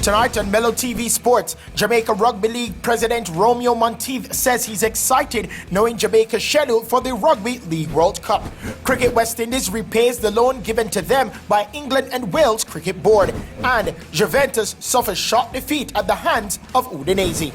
Tonight on Mello TV Sports, Jamaica Rugby League President Romeo Monteith says he's excited knowing Jamaica's schedule for the Rugby League World Cup. Cricket West Indies repays the loan given to them by England and Wales Cricket Board. And Juventus suffers short defeat at the hands of Udinese.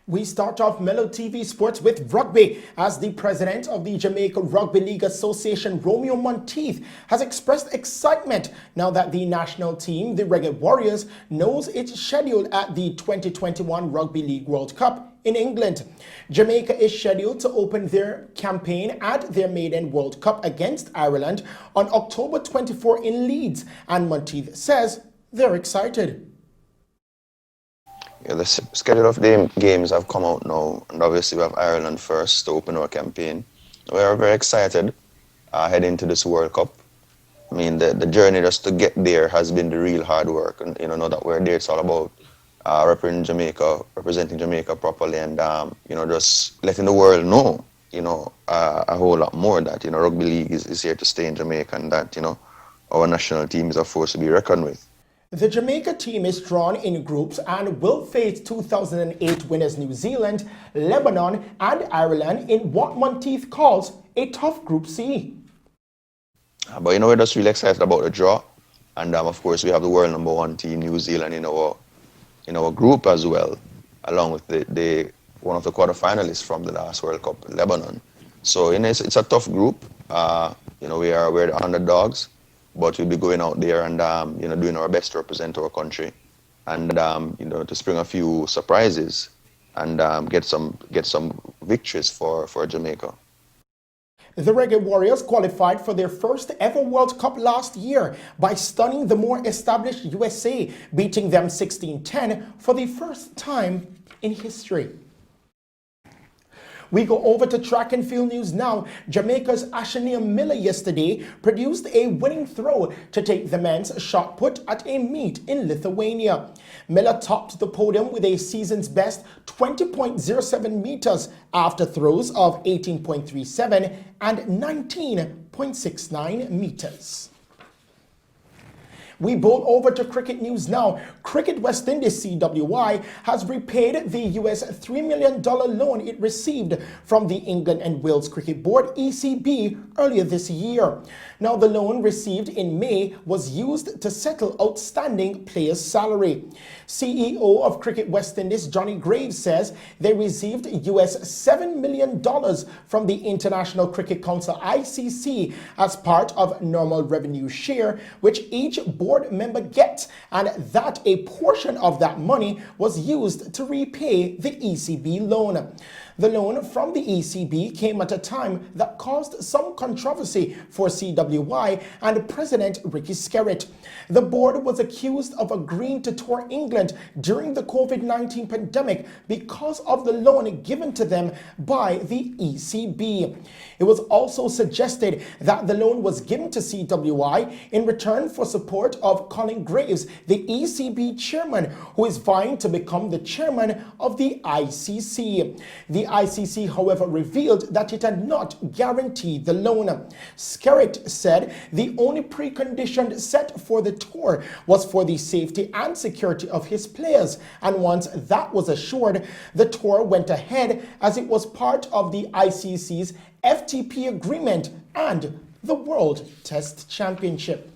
We start off Mello TV Sports with rugby, as the president of the Jamaica Rugby League Association, Romeo Monteith, has expressed excitement now that the national team, the Reggae Warriors, knows its schedule at the 2021 Rugby League World Cup in England. Jamaica is scheduled to open their campaign at their maiden World Cup against Ireland on October 24 in Leeds, and Monteith says they're excited. Yeah, the schedule of the games have come out now, and obviously we have Ireland first to open our campaign. We are very excited heading to this World Cup. I mean, the journey just to get there has been the real hard work, and now that we're there, it's all about representing Jamaica properly, and just letting the world know, a whole lot more that rugby league is here to stay in Jamaica, and that our national team is a force to be reckoned with. The Jamaica team is drawn in groups and will face 2008 winners New Zealand, Lebanon and Ireland in what Monteith calls a tough Group C. But we're just really excited about the draw, and of course we have the world #1 team, New Zealand, in our group as well, along with the one of the quarterfinalists from the last World Cup, Lebanon. So it's a tough group. We're the underdogs. But we'll be going out there and doing our best to represent our country, and to spring a few surprises and get some victories for Jamaica. The Reggae Warriors qualified for their first ever World Cup last year by stunning the more established USA, beating them 16-10 for the first time in history. We go over to track and field news now. Jamaica's Mello yesterday produced a winning throw to take the men's shot put at a meet in Lithuania. Mello topped the podium with a season's best 20.07 meters after throws of 18.37 and 19.69 meters. We bowl over to cricket news now. Cricket West Indies CWI has repaid the US $3 million loan it received from the England and Wales Cricket Board ECB earlier this year. Now, the loan received in May was used to settle outstanding players' salary. CEO of Cricket West Indies Johnny Graves says they received US $7 million from the International Cricket Council ICC as part of normal revenue share, which each board member gets, and that a portion of that money was used to repay the ECB loan. The loan from the ECB came at a time that caused some controversy for CWI and President Ricky Skerritt. The board was accused of agreeing to tour England during the COVID-19 pandemic because of the loan given to them by the ECB. It was also suggested that the loan was given to CWI in return for support of Colin Graves, the ECB chairman, who is vying to become the chairman of the ICC. The ICC, however, revealed that it had not guaranteed the loan. Skerritt said the only precondition set for the tour was for the safety and security of his players, and once that was assured, the tour went ahead as it was part of the ICC's FTP agreement and the World Test Championship.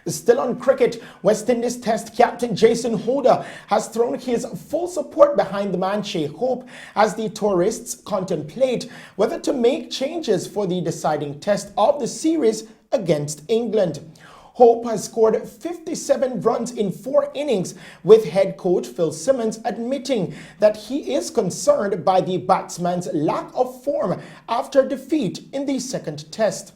Still on cricket, West Indies Test captain Jason Holder has thrown his full support behind the man SHAI Hope as the tourists contemplate whether to make changes for the deciding test of the series against England. Hope has scored 57 runs in 4 innings, with head coach Phil Simmons admitting that he is concerned by the batsman's lack of form after defeat in the second test.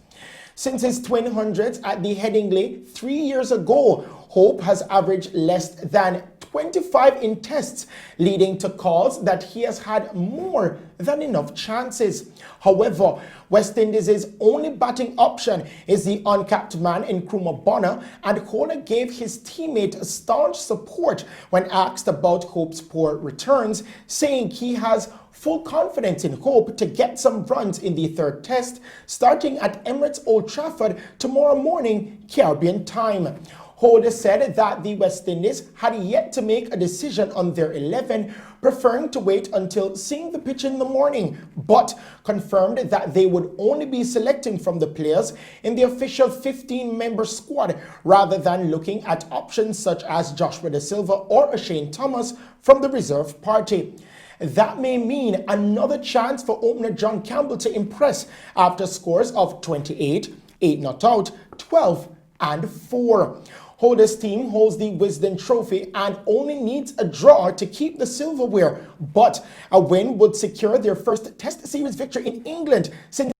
Since his twin hundreds at the Headingley 3 years ago, Hope has averaged less than 25 in tests, leading to calls that he has had more than enough chances. However, West Indies' only batting option is the uncapped man in Nkrumah Bonner, and Kohler gave his teammate staunch support when asked about Hope's poor returns, saying he has full confidence in Hope to get some runs in the third test, starting at Emirates Old Trafford tomorrow morning, Caribbean time. Holder said that the West Indies had yet to make a decision on their 11, preferring to wait until seeing the pitch in the morning, but confirmed that they would only be selecting from the players in the official 15-member squad rather than looking at options such as Joshua Da Silva or Shane Thomas from the reserve party. That may mean another chance for opener John Campbell to impress after scores of 28, 8 not out, 12 and 4. Holder's team holds the Wisden Trophy and only needs a draw to keep the silverware, but a win would secure their first Test Series victory in England since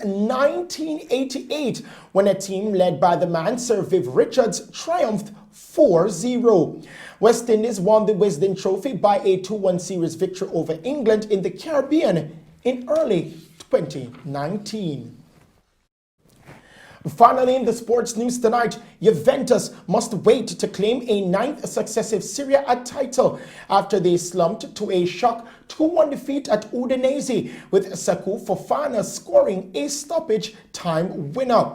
1988, when a team led by the man Sir Viv Richards triumphed 4-0. West Indies won the Wisden Trophy by a 2-1 series victory over England in the Caribbean in early 2019. Finally, in the sports news tonight, Juventus must wait to claim a 9th successive Serie A title after they slumped to a shock 2-1 defeat at Udinese, with Saku Fofana scoring a stoppage time winner.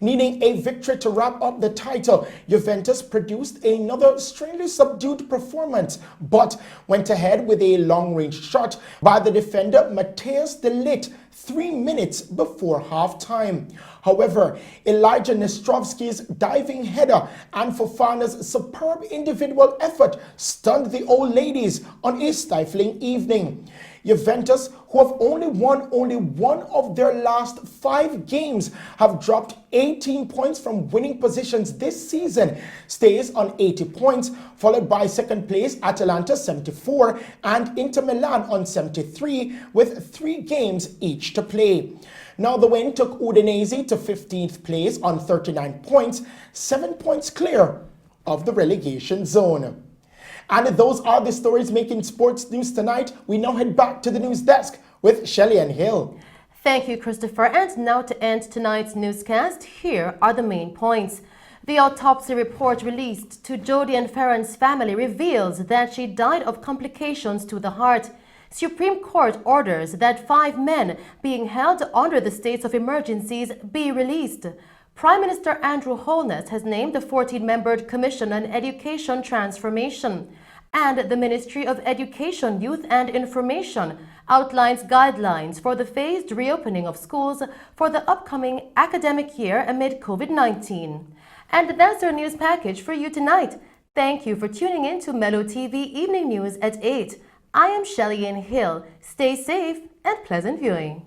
Needing a victory to wrap up the title, Juventus produced another strangely subdued performance, but went ahead with a long-range shot by the defender Matthäus de Ligt 3 minutes before halftime. However, Elijah Nestrovski's diving header and Fofana's superb individual effort stunned the old ladies on a stifling evening. Juventus, who have only won one of their last 5 games, have dropped 18 points from winning positions this season, stays on 80 points, followed by second place Atalanta 74 and Inter Milan on 73, with 3 games each to play. Now the win took Udinese to 15th place on 39 points, 7 points clear of the relegation zone. And those are the stories making sports news tonight. We now head back to the news desk with Shelley and Hill. Thank you, Christopher. And now to end tonight's newscast, here are the main points. The autopsy report released to Jodie and Farron's family reveals that she died of complications to the heart. Supreme Court orders that 5 men being held under the states of emergencies be released. Prime Minister Andrew Holness has named a 14-membered Commission on Education Transformation. And the Ministry of Education, Youth and Information outlines guidelines for the phased reopening of schools for the upcoming academic year amid COVID-19. And that's our news package for you tonight. Thank you for tuning in to Mello TV Evening News at 8. I am Shelley Hill. Stay safe and pleasant viewing.